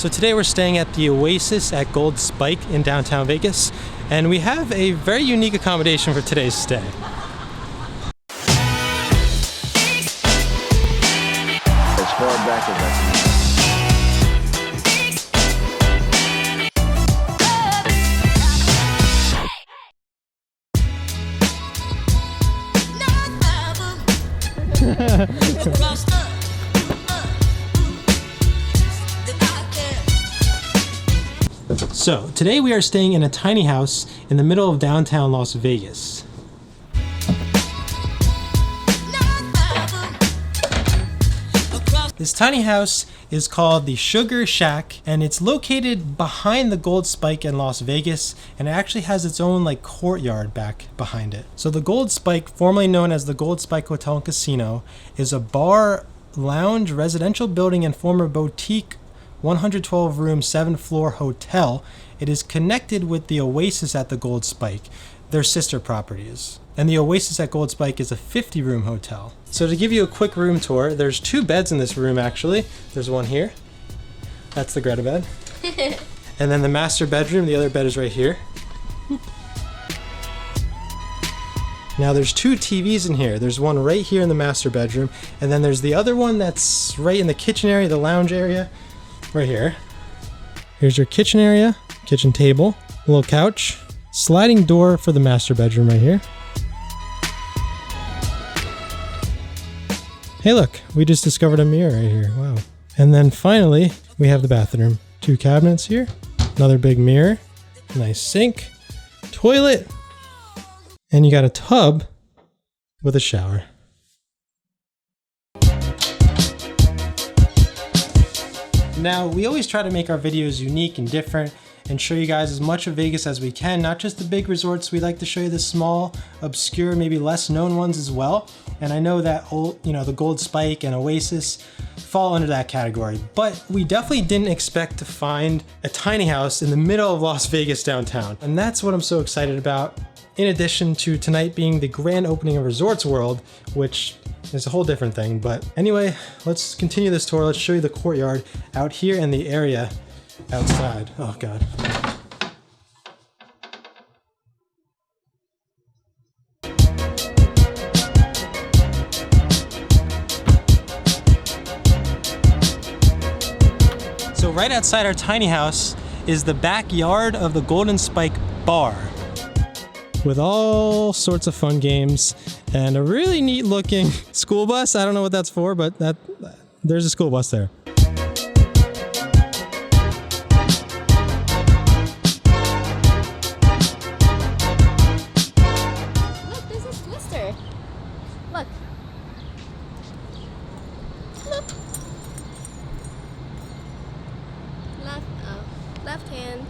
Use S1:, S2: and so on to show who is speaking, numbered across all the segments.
S1: So today we're staying at the Oasis at Gold Spike in downtown Vegas, and we have a very unique accommodation for today's stay.
S2: As far back as I can.
S1: So today we are staying in a tiny house in the middle of downtown Las Vegas. This tiny house is called the Sugar Shack, and it's located behind the Gold Spike in Las Vegas, and it actually has its own like courtyard back behind it. So the Gold Spike, formerly known as the Gold Spike Hotel and Casino, is a bar, lounge, residential building, and former boutique 112 room, 7th floor hotel. It is connected with the Oasis at the Gold Spike, their sister properties. And the Oasis at Gold Spike is a 50 room hotel. So to give you a quick room tour, there's 2 beds in this room actually. There's one here. That's the Greta bed. And then the master bedroom, the other bed is right here. Now there's 2 TVs in here. There's one right here in the master bedroom, and then there's the other one that's right in the kitchen area, the lounge area. Right here. Here's your kitchen area, kitchen table, a little couch, sliding door for the master bedroom right here. Hey look, we just discovered a mirror right here, wow. And then finally, we have the bathroom. 2 cabinets here, another big mirror, nice sink, toilet, and you got a tub with a shower. Now, we always try to make our videos unique and different and show you guys as much of Vegas as we can, not just the big resorts. We like to show you the small, obscure, maybe less known ones as well. And I know that the Gold Spike and Oasis fall under that category, but we definitely didn't expect to find a tiny house in the middle of Las Vegas downtown. And that's what I'm so excited about. In addition to tonight being the grand opening of Resorts World, which is a whole different thing. But anyway, let's continue this tour. Let's show you the courtyard out here in the area outside. Oh God. So right outside our tiny house is the backyard of the Golden Spike Bar, with all sorts of fun games and a really neat looking school bus. I don't know what that's for, but there's a school bus there.
S3: Look, there's a twister. Look. Look. Left hand.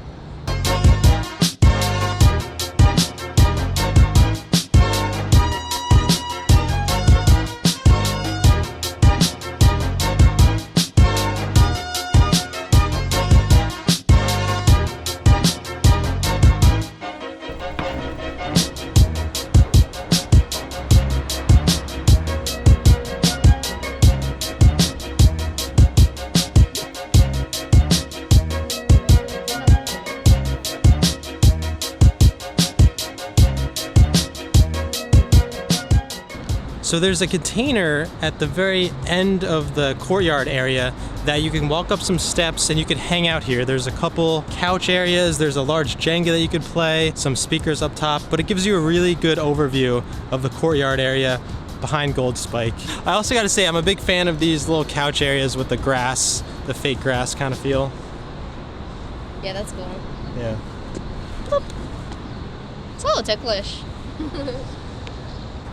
S1: So there's a container at the very end of the courtyard area that you can walk up some steps and you can hang out here. There's a couple couch areas, there's a large Jenga that you could play, some speakers up top, but it gives you a really good overview of the courtyard area behind Gold Spike. I also gotta say, I'm a big fan of these little couch areas with the grass, the fake grass kind of feel.
S3: Yeah, that's cool.
S1: Yeah.
S3: Boop. It's a little ticklish.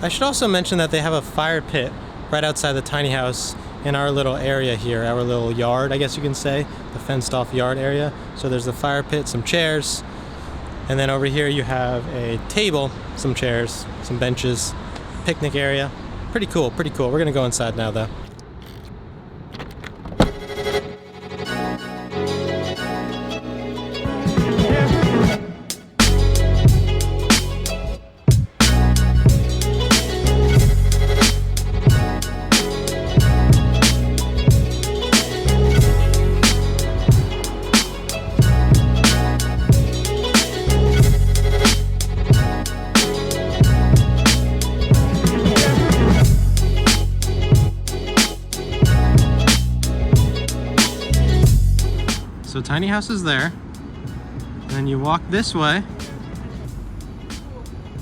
S1: I should also mention that they have a fire pit right outside the tiny house in our little area here, our little yard, I guess you can say, the fenced off yard area. So there's the fire pit, some chairs, and then over here you have a table, some chairs, some benches, picnic area. Pretty cool, pretty cool. We're gonna go inside now though. So tiny house is there. And then you walk this way.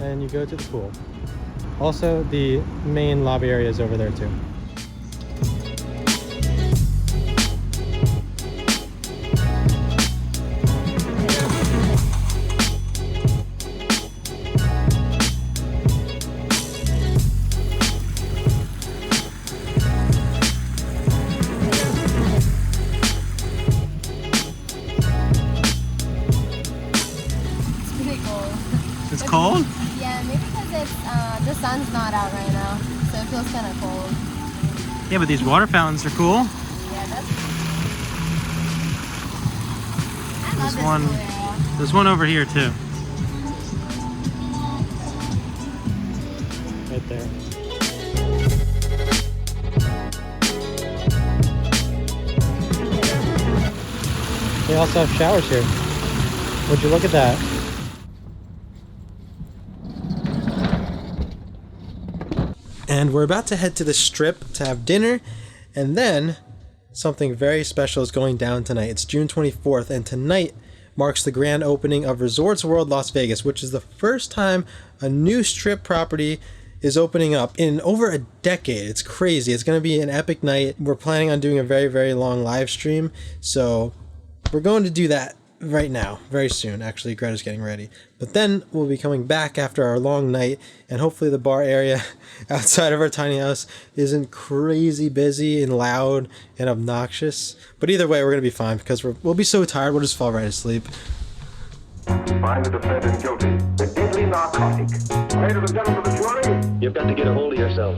S1: And you go to the pool. Also, the main lobby area is over there too. It's cold?
S3: Yeah, maybe because it's the sun's not out right now, so it feels kind of cold.
S1: Yeah, but these water fountains are cool.
S3: Yeah, that's cool. I love this
S1: one.
S3: pool area.
S1: There's one over here too. Right there. They also have showers here. Would you look at that? And we're about to head to the strip to have dinner, and then something very special is going down tonight. It's June 24th, and tonight marks the grand opening of Resorts World Las Vegas, which is the first time a new strip property is opening up in over a decade. It's crazy. It's going to be an epic night. We're planning on doing a very, very long live stream, so we're going to do that right now, very soon. Actually, Greta's getting ready. But then we'll be coming back after our long night, and hopefully the bar area outside of our tiny house isn't crazy busy and loud and obnoxious. But either way, we're going to be fine because we'll be so tired, we'll just fall right asleep.
S4: Find the defendant guilty. The deadly narcotic. Ladies and gentlemen of the jury, you've got to get a hold of yourself.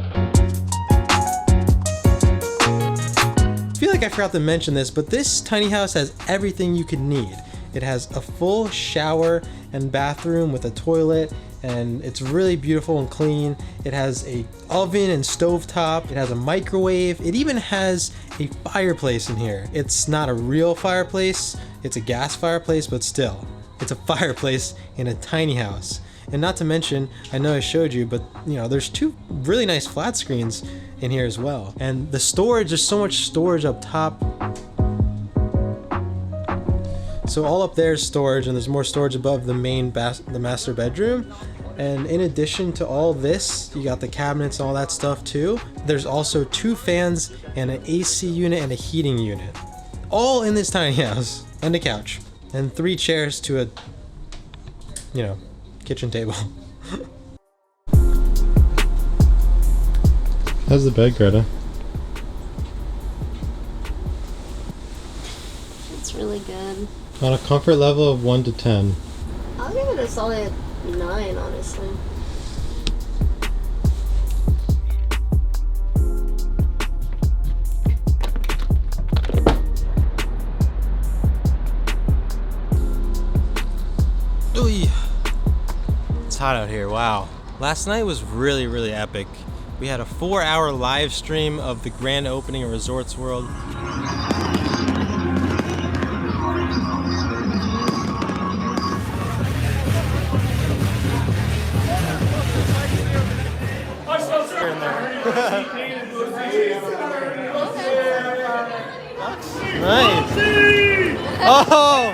S1: I feel like I forgot to mention this, but this tiny house has everything you could need. It has a full shower and bathroom with a toilet, and it's really beautiful and clean. It has a oven and stovetop. It has a microwave. It even has a fireplace in here. It's not a real fireplace. It's a gas fireplace, but still, it's a fireplace in a tiny house. And not to mention, I know I showed you, but you know, there's two really nice flat screens in here as well. And the storage, there's so much storage up top. So all up there is storage, and there's more storage above the main the master bedroom. And in addition to all this, you got the cabinets and all that stuff too. There's also 2 fans and an AC unit and a heating unit. All in this tiny house. And a couch. And 3 chairs to a, you know, kitchen table. How's the bed, Greta?
S3: It's really good.
S1: On a comfort level of 1 to 10.
S3: I'll give it a solid 9, honestly.
S1: It's hot out here, wow. Last night was really, really epic. We had a 4-hour live stream of the grand opening of Resorts World. Nice. Oh!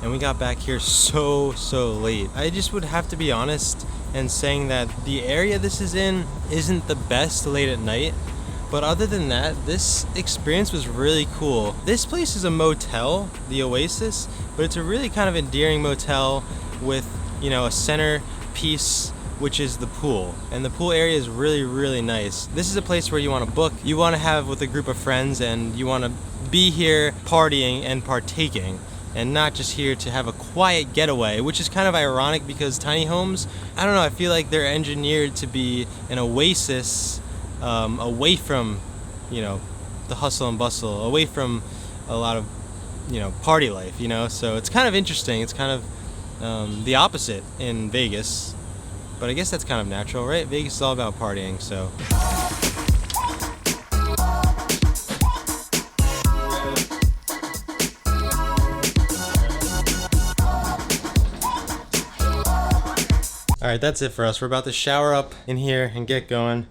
S1: And we got back here so late. I just would have to be honest and saying that the area this is in isn't the best late at night. But other than that, this experience was really cool. This place is a motel, the Oasis, but it's a really kind of endearing motel with, you know, a center piece, which is the pool. And the pool area is really, really nice. This is a place where you want to book, you want to have with a group of friends, and you want to be here partying and partaking, and not just here to have a quiet getaway, which is kind of ironic because tiny homes, I don't know, I feel like they're engineered to be an oasis away from, you know, the hustle and bustle, away from a lot of, you know, party life, you know? So it's kind of interesting. It's kind of the opposite in Vegas. But I guess that's kind of natural, right? Vegas is all about partying, so. All right, that's it for us. We're about to shower up in here and get going.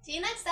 S3: See you next time.